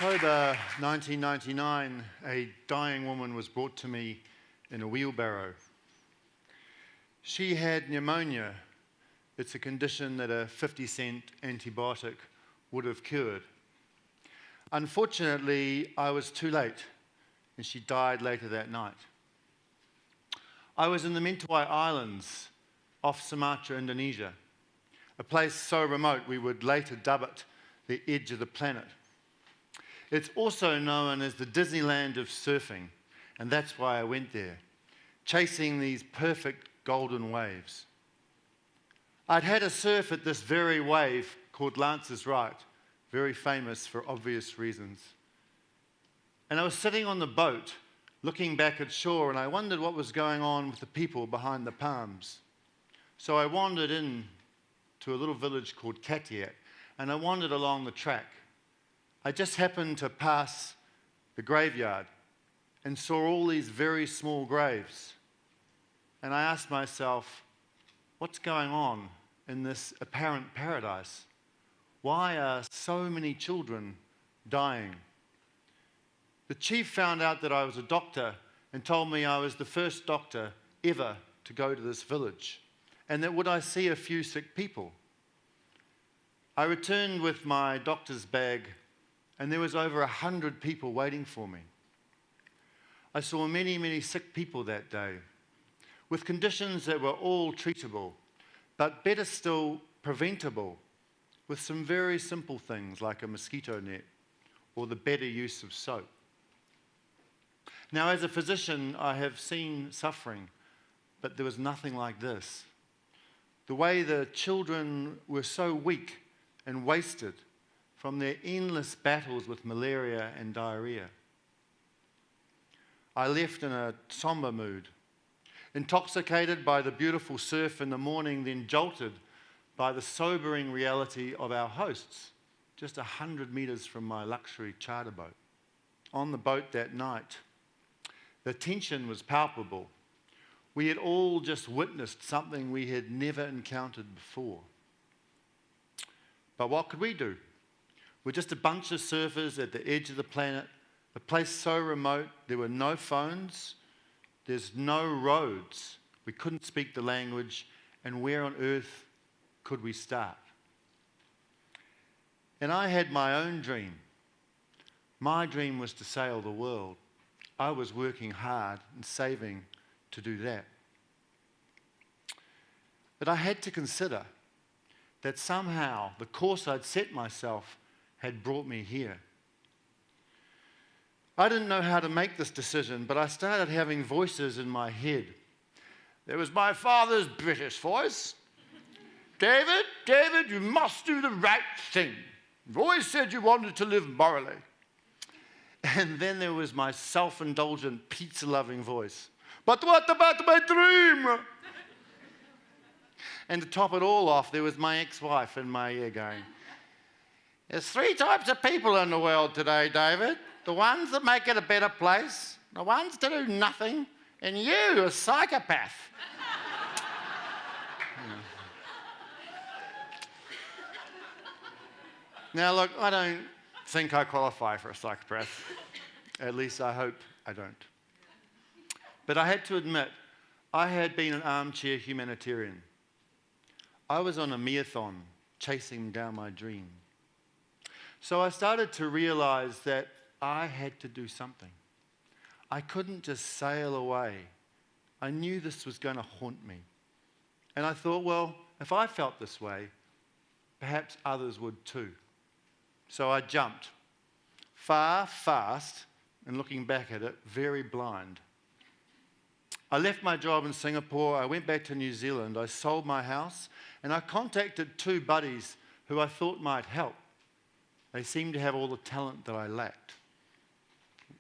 October 1999, a dying woman was brought to me in a wheelbarrow. She had pneumonia. It's a condition that a 50-cent antibiotic would have cured. Unfortunately, I was too late, and she died later that night. I was in the Mentawai Islands off Sumatra, Indonesia, a place so remote we would later dub it the edge of the planet. It's also known as the Disneyland of surfing, and that's why I went there, chasing these perfect golden waves. I'd had a surf at this very wave called Lance's Right, very famous for obvious reasons. And I was sitting on the boat, looking back at shore, and I wondered what was going on with the people behind the palms. So I wandered in to a little village called Katiak, and I wandered along the track. I just happened to pass the graveyard and saw all these very small graves. And I asked myself, what's going on in this apparent paradise? Why are so many children dying? The chief found out that I was a doctor and told me I was the first doctor ever to go to this village, and that would I see a few sick people. I returned with my doctor's bag, and there was over 100 people waiting for me. I saw many, many sick people that day, with conditions that were all treatable, but better still, preventable, with some very simple things like a mosquito net or the better use of soap. Now, as a physician, I have seen suffering, but there was nothing like this. The way the children were so weak and wasted from their endless battles with malaria and diarrhea. I left in a somber mood, intoxicated by the beautiful surf in the morning, then jolted by the sobering reality of our hosts, just 100 meters from my luxury charter boat. On the boat that night, the tension was palpable. We had all just witnessed something we had never encountered before. But what could we do? We're just a bunch of surfers at the edge of the planet, a place so remote, there were no phones, there's no roads, we couldn't speak the language, and where on earth could we start? And I had my own dream. My dream was to sail the world. I was working hard and saving to do that. But I had to consider that somehow the course I'd set myself had brought me here. I didn't know how to make this decision, but I started having voices in my head. There was my father's British voice. David, you must do the right thing. You've always said you wanted to live morally. And then there was my self-indulgent, pizza-loving voice. But what about my dream? And to top it all off, there was my ex-wife in my ear going, there's 3 types of people in the world today, David. The ones that make it a better place, the ones that do nothing, and you, a psychopath. Now, look, I don't think I qualify for a psychopath. At least I hope I don't. But I had to admit, I had been an armchair humanitarian. I was on a marathon chasing down my dream. So I started to realize that I had to do something. I couldn't just sail away. I knew this was going to haunt me. And I thought, well, if I felt this way, perhaps others would too. So I jumped. Far, fast, and looking back at it, very blind. I left my job in Singapore, I went back to New Zealand, I sold my house, and I contacted 2 buddies who I thought might help. They seemed to have all the talent that I lacked.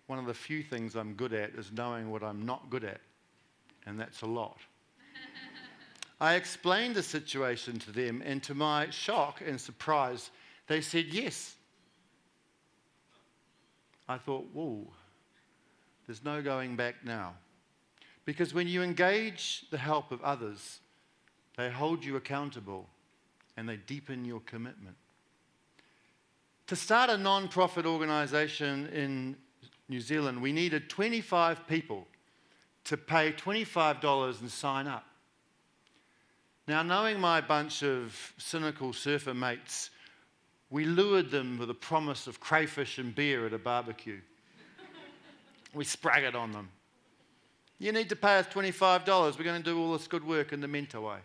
One of the few things I'm good at is knowing what I'm not good at, and that's a lot. I explained the situation to them, and to my shock and surprise, they said yes. I thought, whoa, there's no going back now. Because when you engage the help of others, they hold you accountable and they deepen your commitment. To start a non-profit organisation in New Zealand, we needed 25 people to pay $25 and sign up. Now, knowing my bunch of cynical surfer mates, we lured them with a promise of crayfish and beer at a barbecue. We sprag it on them. You need to pay us $25. We're going to do all this good work in the Mentawai.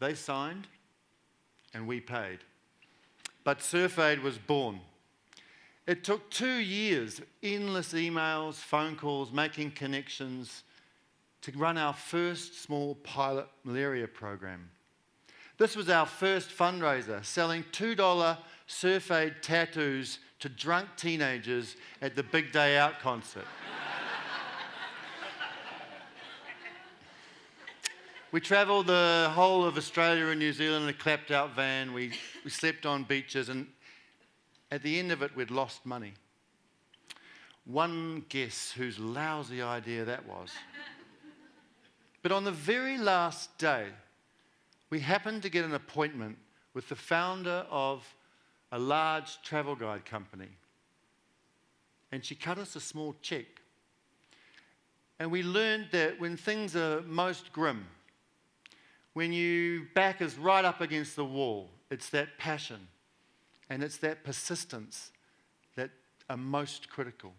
They signed, and we paid. But SurfAid was born. It took 2 years, endless emails, phone calls, making connections, to run our first small pilot malaria program. This was our first fundraiser, selling $2 SurfAid tattoos to drunk teenagers at the Big Day Out concert. We travelled the whole of Australia and New Zealand in a clapped-out van. We slept on beaches, and at the end of it, we'd lost money. One guess whose lousy idea that was. But on the very last day, we happened to get an appointment with the founder of a large travel guide company. And she cut us a small cheque. And we learned that when things are most grim, when your back is right up against the wall, it's that passion and it's that persistence that are most critical.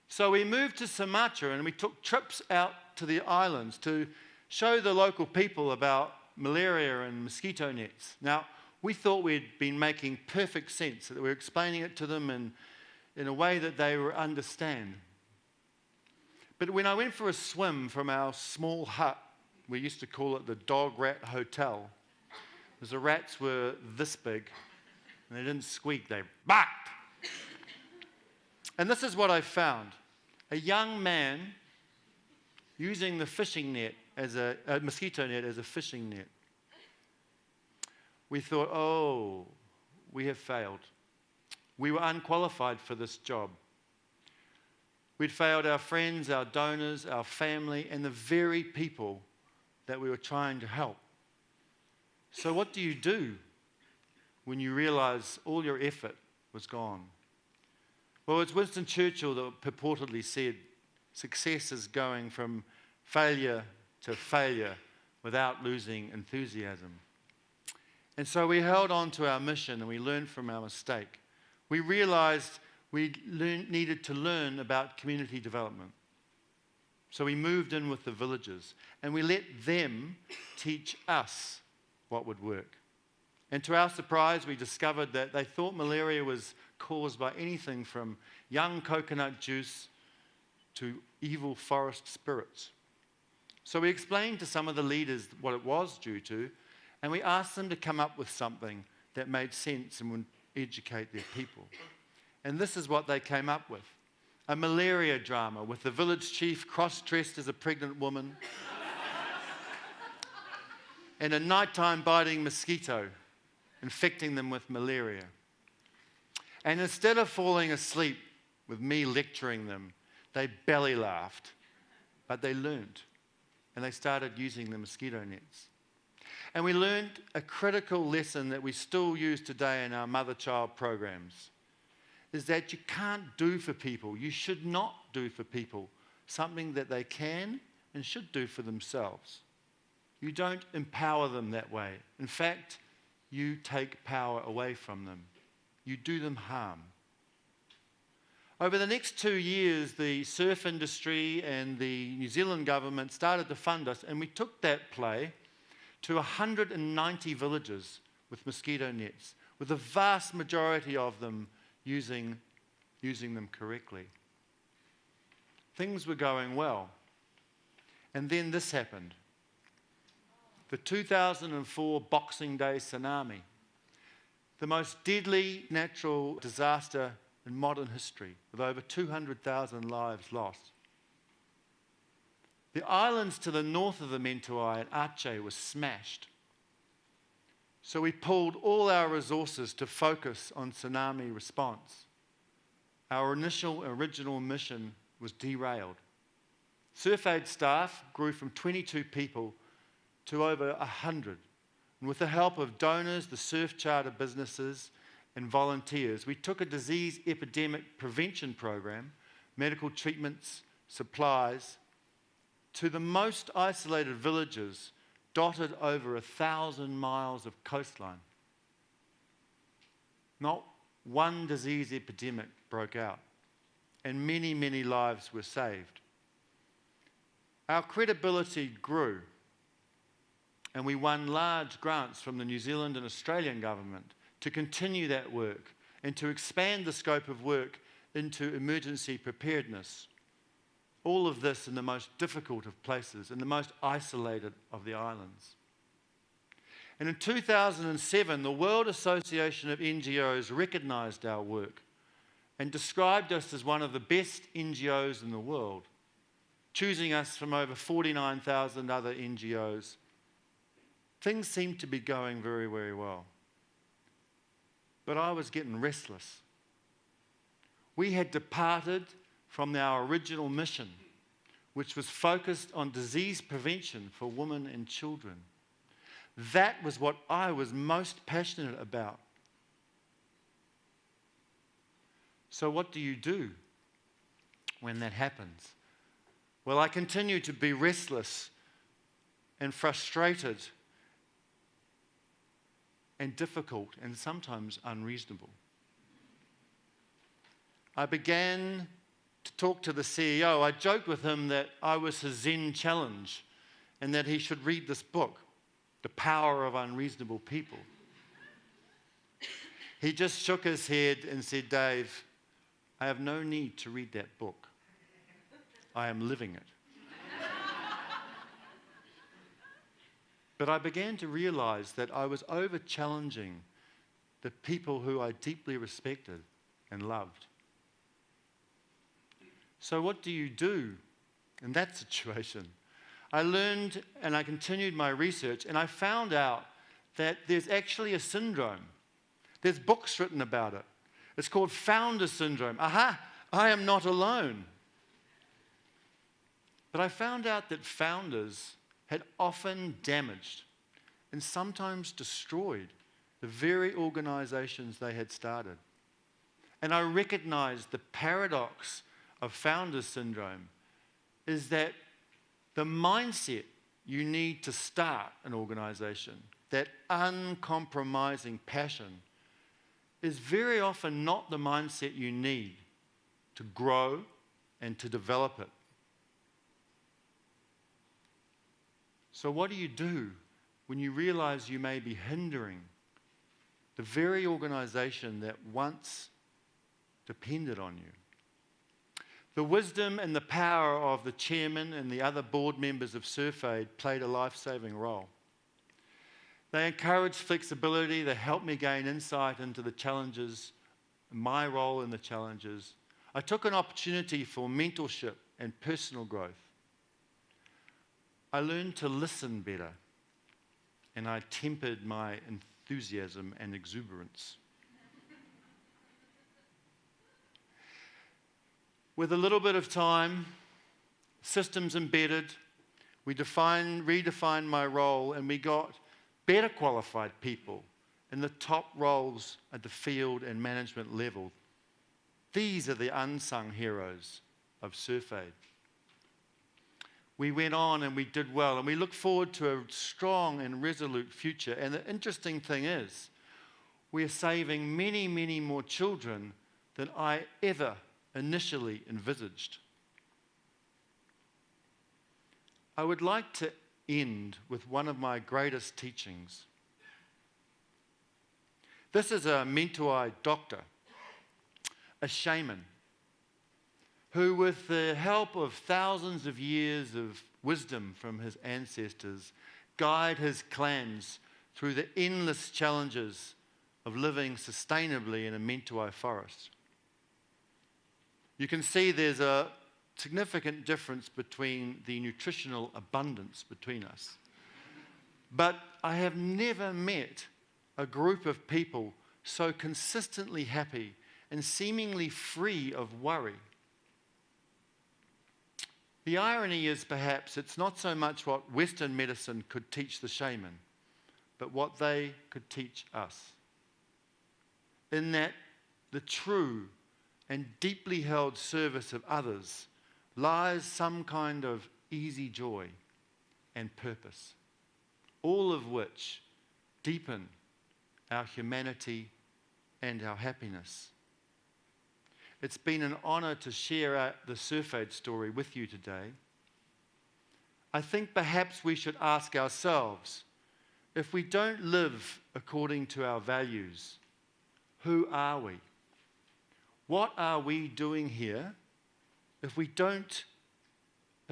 So we moved to Sumatra and we took trips out to the islands to show the local people about malaria and mosquito nets. Now, we thought we'd been making perfect sense, that we were explaining it to them in a way that they would understand. But when I went for a swim from our small hut, we used to call it the Dog Rat Hotel, because the rats were this big, and they didn't squeak, they barked. And this is what I found. A young man using the fishing net as a mosquito net as a fishing net. We thought, oh, we have failed. We were unqualified for this job. We'd failed our friends, our donors, our family, and the very people that we were trying to help. So what do you do when you realize all your effort was gone? Well, it's Winston Churchill that purportedly said, success is going from failure to failure without losing enthusiasm. And so we held on to our mission and we learned from our mistake. We realized we needed to learn about community development. So we moved in with the villagers and we let them teach us what would work. And to our surprise, we discovered that they thought malaria was caused by anything from young coconut juice to evil forest spirits. So we explained to some of the leaders what it was due to, and we asked them to come up with something that made sense and would educate their people. And this is what they came up with. A malaria drama with the village chief cross-dressed as a pregnant woman and a nighttime biting mosquito infecting them with malaria. And instead of falling asleep with me lecturing them, they belly laughed, but they learned, and they started using the mosquito nets. And we learned a critical lesson that we still use today in our mother-child programs, is that you can't do for people, you should not do for people something that they can and should do for themselves. You don't empower them that way. In fact, you take power away from them. You do them harm. Over the next 2 years, the surf industry and the New Zealand government started to fund us, and we took that play to 190 villages with mosquito nets, with the vast majority of them using them correctly. Things were going well. And then this happened. The 2004 Boxing Day tsunami, the most deadly natural disaster in modern history, with over 200,000 lives lost. The islands to the north of the Mentawai and Aceh were smashed. So we pulled all our resources to focus on tsunami response. Our original mission was derailed. SurfAid staff grew from 22 people to over 100. And with the help of donors, the surf charter businesses, and volunteers, we took a disease epidemic prevention program, medical treatments, supplies, to the most isolated villages dotted over 1,000 miles of coastline. Not one disease epidemic broke out, and many, many lives were saved. Our credibility grew, and we won large grants from the New Zealand and Australian government to continue that work and to expand the scope of work into emergency preparedness. All of this in the most difficult of places, in the most isolated of the islands. And in 2007, the World Association of NGOs recognised our work and described us as one of the best NGOs in the world, choosing us from over 49,000 other NGOs. Things seemed to be going very, very well. But I was getting restless. We had departed from our original mission, which was focused on disease prevention for women and children. That was what I was most passionate about. So what do you do when that happens? Well, I continue to be restless and frustrated and difficult and sometimes unreasonable. I began to talk to the CEO. I joked with him that I was his Zen challenge and that he should read this book, The Power of Unreasonable People. He just shook his head and said, "Dave, I have no need to read that book. I am living it." But I began to realize that I was over-challenging the people who I deeply respected and loved. So what do you do in that situation? I learned and I continued my research, and I found out that there's actually a syndrome. There's books written about it. It's called founder syndrome. Aha, I am not alone. But I found out that founders had often damaged and sometimes destroyed the very organizations they had started. And I recognized the paradox of founder syndrome is that the mindset you need to start an organization, that uncompromising passion, is very often not the mindset you need to grow and to develop it. So what do you do when you realize you may be hindering the very organization that once depended on you? The wisdom and the power of the chairman and the other board members of SurfAid played a life-saving role. They encouraged flexibility, they helped me gain insight into the challenges, my role in the challenges. I took an opportunity for mentorship and personal growth. I learned to listen better, and I tempered my enthusiasm and exuberance. With a little bit of time, systems embedded, we redefined my role, and we got better qualified people in the top roles at the field and management level. These are the unsung heroes of SurfAid. We went on and we did well, and we look forward to a strong and resolute future. And the interesting thing is, we are saving many, many more children than I ever initially envisaged. I would like to end with one of my greatest teachings. This is a Mentawai doctor, a shaman, who, with the help of thousands of years of wisdom from his ancestors, guide his clans through the endless challenges of living sustainably in a Mentawai forest. You can see there's a significant difference between the nutritional abundance between us. But I have never met a group of people so consistently happy and seemingly free of worry. The irony is perhaps it's not so much what Western medicine could teach the shaman, but what they could teach us. In that the true and deeply held service of others lies some kind of easy joy and purpose, all of which deepen our humanity and our happiness. It's been an honour to share the SurfAid story with you today. I think perhaps we should ask ourselves, if we don't live according to our values, who are we? What are we doing here if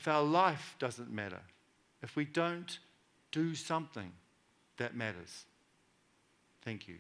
our life doesn't matter, if we don't do something that matters? Thank you.